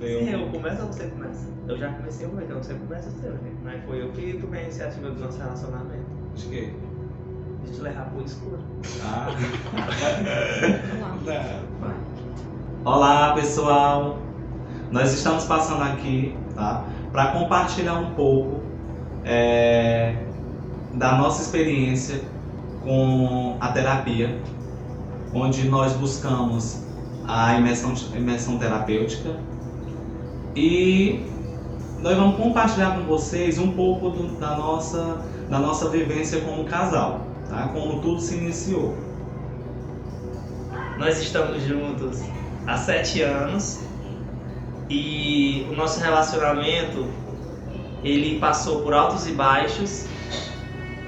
Sim, eu começo ou você começa? Eu já comecei o meu, então você começa o seu, né? Mas foi eu que tomei a iniciativa do nosso relacionamento. De quê? De te levar pro escuro. Ah. Vai. Olá, pessoal. Nós estamos passando aqui, tá? Para compartilhar um pouco da nossa experiência com a terapia, onde nós buscamos a imersão terapêutica e nós vamos compartilhar com vocês um pouco da nossa vivência como casal, tá? Como tudo se iniciou. Nós estamos juntos há 7 anos e o nosso relacionamento ele passou por altos e baixos.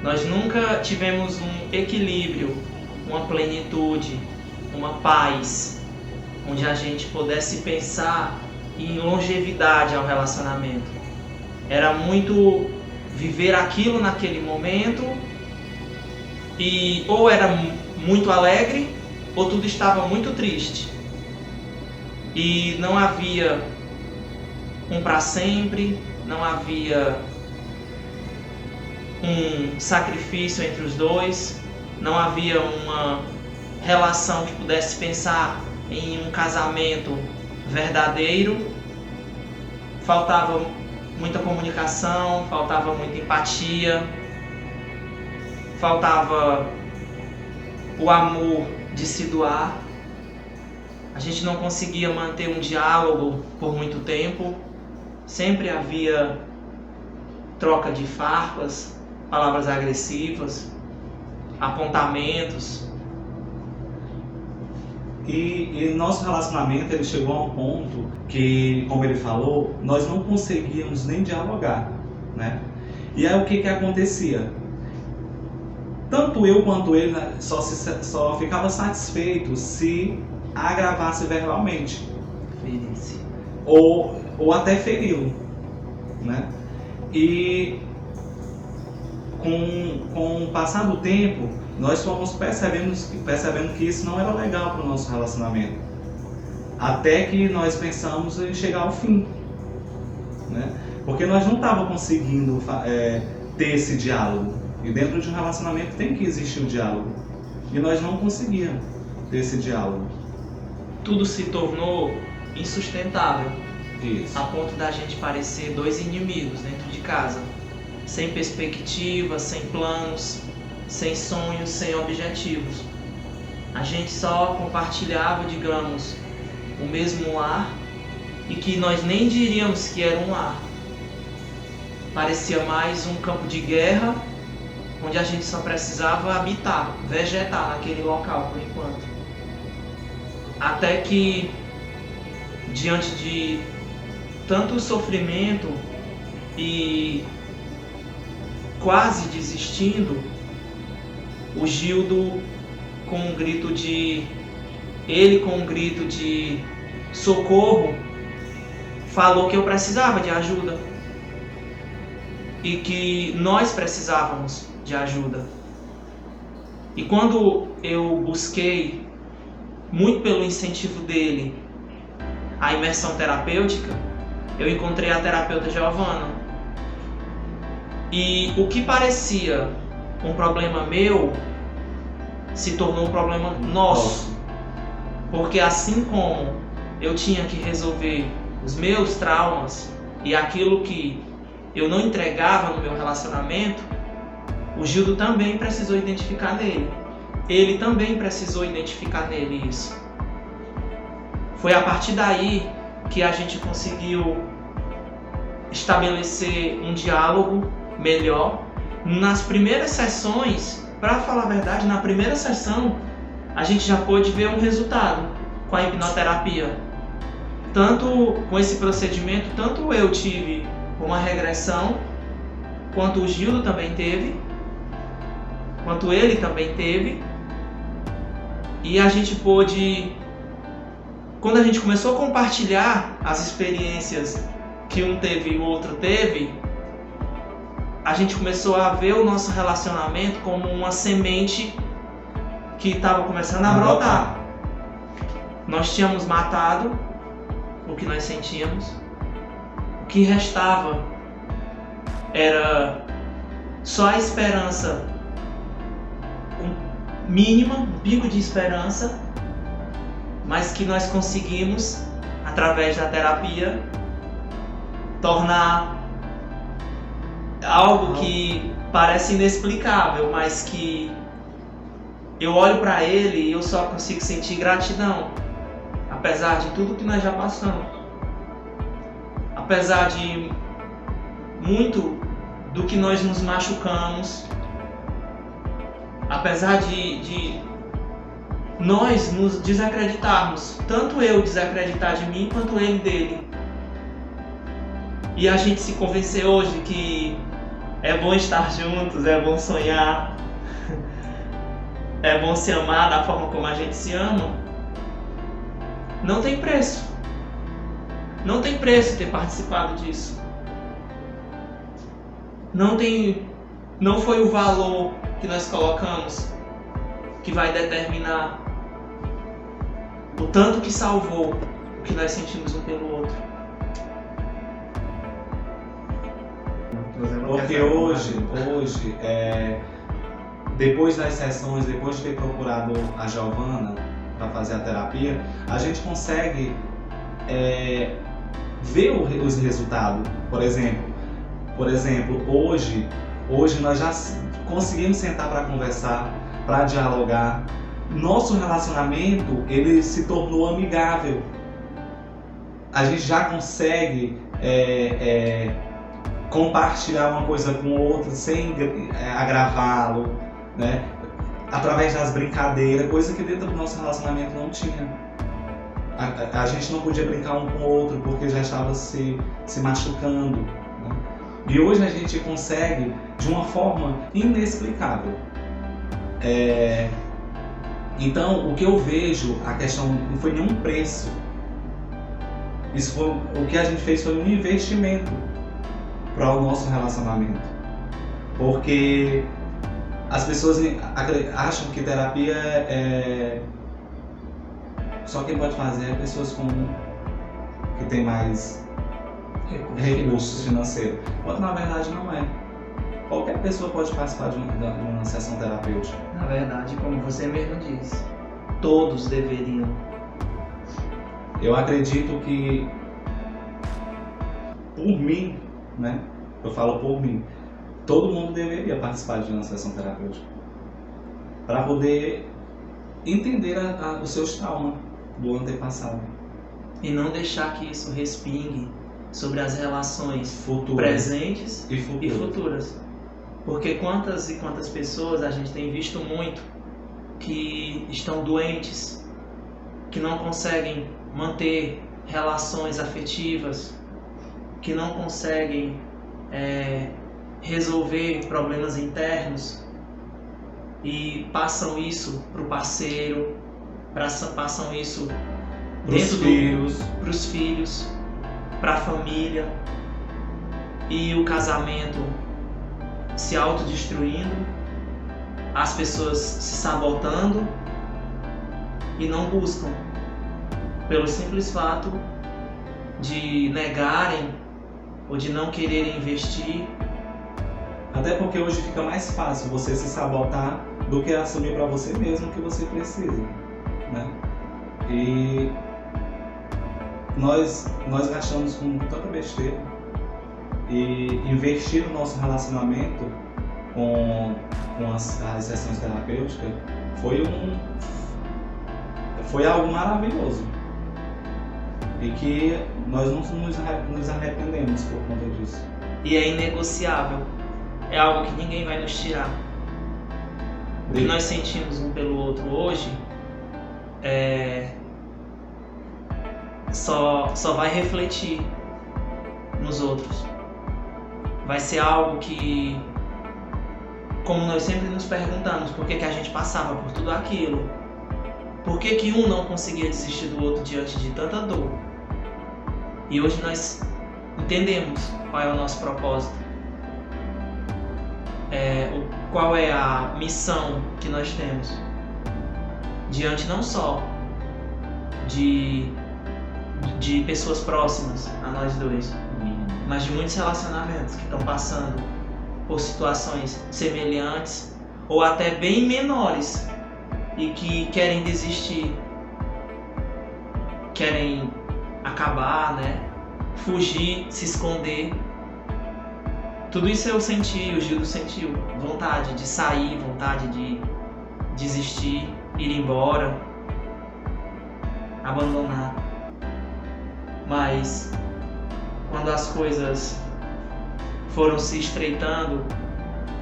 Nós nunca tivemos um equilíbrio, uma plenitude, uma paz, onde a gente pudesse pensar em longevidade ao relacionamento. Era muito viver aquilo naquele momento e ou era muito alegre ou tudo estava muito triste. E não havia um para sempre, não havia um sacrifício entre os dois, não havia uma relação que pudesse pensar em um casamento verdadeiro. Faltava muita comunicação, faltava muita empatia, faltava o amor de se doar. A gente não conseguia manter um diálogo por muito tempo. Sempre havia troca de farpas, palavras agressivas, apontamentos. E nosso relacionamento ele chegou a um ponto que, como ele falou, nós não conseguíamos nem dialogar, né? E aí o que acontecia? Tanto eu quanto ele só ficava satisfeito se agravasse verbalmente. Ferisse. Ou até feri-lo, né? E com o passar do tempo, nós fomos percebendo que isso não era legal para o nosso relacionamento. Até que nós pensamos em chegar ao fim, né? Porque nós não estávamos conseguindo ter esse diálogo. E dentro de um relacionamento tem que existir o diálogo. E nós não conseguíamos ter esse diálogo. Tudo se tornou insustentável. Isso. A ponto da gente parecer dois inimigos dentro de casa. Sem perspectiva, sem planos, sem sonhos, sem objetivos. A gente só compartilhava, digamos, o mesmo lar e que nós nem diríamos que era um lar. Parecia mais um campo de guerra, onde a gente só precisava habitar, vegetar naquele local por enquanto. Até que, diante de tanto sofrimento e quase desistindo, o Gildo com um grito de socorro falou que eu precisava de ajuda e que nós precisávamos de ajuda. E quando eu busquei, muito pelo incentivo dele, a imersão terapêutica, eu encontrei a terapeuta Giovana. E o que parecia um problema meu se tornou um problema nosso. Porque assim como eu tinha que resolver os meus traumas e aquilo que eu não entregava no meu relacionamento, o Gildo também precisou identificar nele. Ele também precisou identificar nele isso. Foi a partir daí que a gente conseguiu estabelecer um diálogo melhor. Nas primeiras sessões, para falar a verdade, na primeira sessão a gente já pôde ver um resultado com a hipnoterapia. Tanto com esse procedimento, tanto eu tive uma regressão, quanto o Gildo também teve, quanto ele também teve. E a gente pôde, quando a gente começou a compartilhar as experiências que um teve e o outro teve, a gente começou a ver o nosso relacionamento como uma semente que estava começando a brotar. Nós tínhamos matado o que nós sentíamos. O que restava era só a esperança, mínima, um pico de esperança, mas que nós conseguimos, através da terapia, tornar algo que parece inexplicável, mas que eu olho para ele e eu só consigo sentir gratidão, apesar de tudo que nós já passamos, apesar de muito do que nós nos machucamos, apesar de nós nos desacreditarmos, tanto eu desacreditar de mim quanto ele dele, e a gente se convencer hoje que é bom estar juntos, é bom sonhar, é bom se amar da forma como a gente se ama. Não tem preço. Não tem preço ter participado disso. Não foi o valor que nós colocamos que vai determinar o tanto que salvou o que nós sentimos um pelo outro. Porque hoje, depois das sessões, depois de ter procurado a Giovana para fazer a terapia, a gente consegue ver os resultados. Por exemplo, hoje nós já conseguimos sentar para conversar, para dialogar. Nosso relacionamento, ele se tornou amigável. A gente já consegue compartilhar uma coisa com outra sem agravá-lo, né? Através das brincadeiras, coisa que dentro do nosso relacionamento não tinha. A gente não podia brincar um com o outro porque já estava se machucando, né? E hoje a gente consegue de uma forma inexplicável. Então, o que eu vejo, a questão não foi nenhum preço. O que a gente fez foi um investimento para o nosso relacionamento. Porque as pessoas acham que terapia só quem pode fazer é pessoas que tem mais recursos financeiros. Quando na verdade não é. Qualquer pessoa pode participar de uma sessão terapêutica. Na verdade, como você mesmo disse, todos deveriam. Eu acredito que, por mim, né? Eu falo por mim, todo mundo deveria participar de uma sessão terapêutica para poder entender os seus traumas do antepassado. E não deixar que isso respingue sobre as relações presentes e futuras. Porque quantas e quantas pessoas a gente tem visto muito que estão doentes, que não conseguem manter relações afetivas, que não conseguem resolver problemas internos e passam isso para o parceiro, passam isso para os filhos, para a família, e o casamento se autodestruindo, as pessoas se sabotando e não buscam, pelo simples fato de negarem ou de não quererem investir. Até porque hoje fica mais fácil você se sabotar do que assumir para você mesmo o que você precisa, né? E nós gastamos com tanta besteira, e investir no nosso relacionamento com as sessões terapêuticas foi algo maravilhoso, e que nós não nos arrependemos por conta disso. E é inegociável, é algo que ninguém vai nos tirar. O que nós sentimos um pelo outro hoje só vai refletir nos outros. Vai ser algo que, como nós sempre nos perguntamos, por que a gente passava por tudo aquilo? Por que um não conseguia desistir do outro diante de tanta dor? E hoje nós entendemos qual é o nosso propósito, qual é a missão que nós temos, diante não só de pessoas próximas a nós dois, mas de muitos relacionamentos que estão passando por situações semelhantes ou até bem menores e que querem desistir, querem acabar, né? Fugir, se esconder. Tudo isso eu senti, o Gildo sentiu. Vontade de sair, vontade de desistir, ir embora, abandonar. Mas quando as coisas foram se estreitando,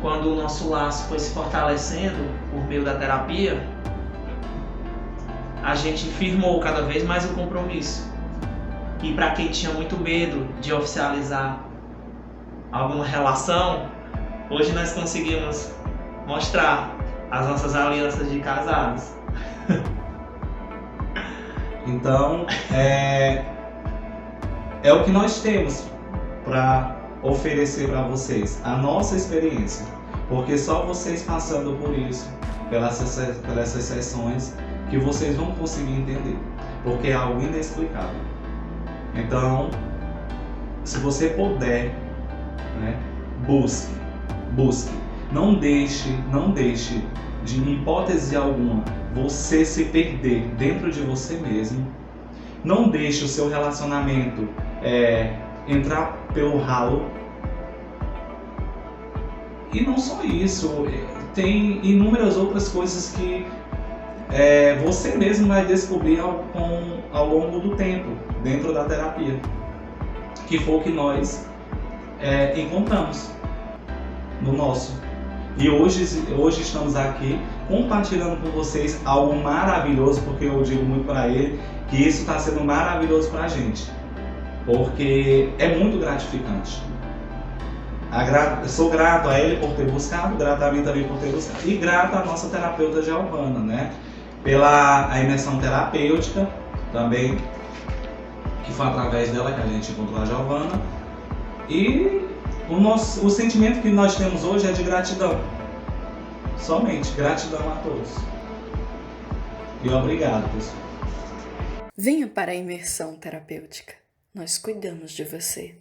quando o nosso laço foi se fortalecendo por meio da terapia, a gente firmou cada vez mais o compromisso. E para quem tinha muito medo de oficializar alguma relação, hoje nós conseguimos mostrar as nossas alianças de casados. Então, é o que nós temos para oferecer para vocês, a nossa experiência, porque só vocês passando por isso, pelas sessões, que vocês vão conseguir entender, porque é algo inexplicável. Então, se você puder, né, busque, não deixe de, em hipótese alguma, você se perder dentro de você mesmo. Não deixe o seu relacionamento entrar pelo ralo. E não só isso, tem inúmeras outras coisas que você mesmo vai descobrir ao longo do tempo, dentro da terapia, que foi o que nós encontramos no nosso. E hoje estamos aqui compartilhando com vocês algo maravilhoso, porque eu digo muito para ele que isso está sendo maravilhoso para a gente, porque é muito gratificante. Eu sou grato a ele por ter buscado, grato a mim também por ter buscado, e grato à nossa terapeuta Giovana, né? Pela imersão terapêutica também, que foi através dela que a gente encontrou a Giovana. E o sentimento que nós temos hoje é de gratidão. Somente gratidão a todos. E obrigado, pessoal. Venha para a imersão terapêutica. Nós cuidamos de você.